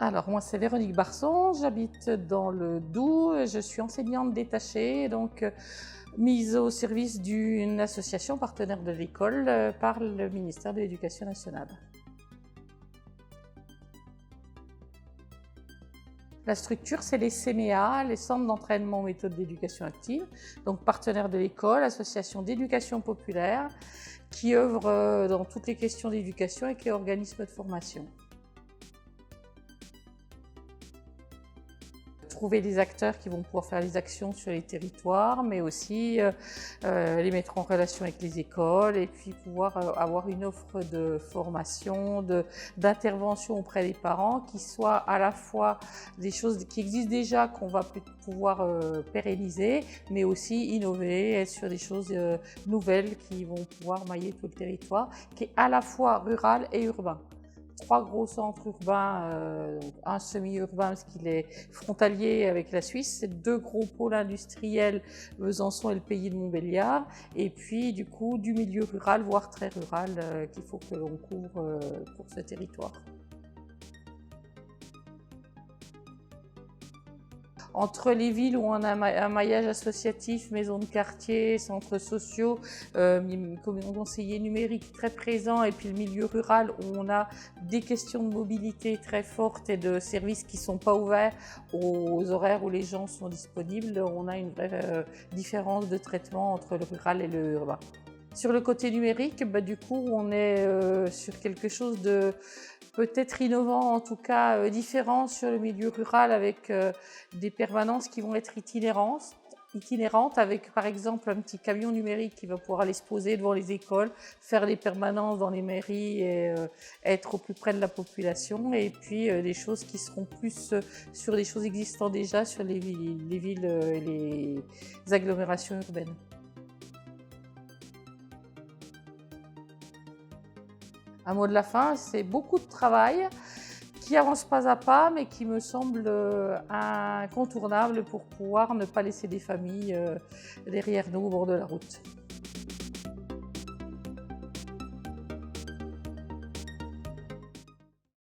Alors moi c'est Véronique Barson, j'habite dans le Doubs, je suis enseignante détachée, donc mise au service d'une association partenaire de l'école par le ministère de l'Éducation nationale. La structure, c'est les CMEA, les centres d'entraînement méthode d'éducation active, donc partenaires de l'école, association d'éducation populaire, qui œuvre dans toutes les questions d'éducation et qui est organisme de formation. Trouver des acteurs qui vont pouvoir faire les actions sur les territoires, mais aussi les mettre en relation avec les écoles et puis pouvoir avoir une offre de formation, d'intervention auprès des parents qui soit à la fois des choses qui existent déjà qu'on va pouvoir pérenniser, mais aussi innover sur des choses nouvelles qui vont pouvoir mailler tout le territoire, qui est à la fois rural et urbain. 3 gros centres urbains, un semi-urbain parce qu'il est frontalier avec la Suisse, 2 gros pôles industriels, Besançon et le pays de Montbéliard, et puis du coup du milieu rural, voire très rural, qu'il faut que l'on couvre pour ce territoire. Entre les villes où on a un maillage associatif, maisons de quartier, centres sociaux, conseillers numériques très présents, et puis le milieu rural où on a des questions de mobilité très fortes et de services qui ne sont pas ouverts aux horaires où les gens sont disponibles, on a une vraie différence de traitement entre le rural et le urbain. Sur le côté numérique, du coup, on est sur quelque chose de peut-être innovant, en tout cas différent sur le milieu rural, avec des permanences qui vont être itinérantes, avec par exemple un petit camion numérique qui va pouvoir aller se poser devant les écoles, faire des permanences dans les mairies et être au plus près de la population, et puis des choses qui seront plus sur des choses existantes déjà sur les villes et les agglomérations urbaines. Un mot de la fin, c'est beaucoup de travail qui avance pas à pas, mais qui me semble incontournable pour pouvoir ne pas laisser des familles derrière nous au bord de la route.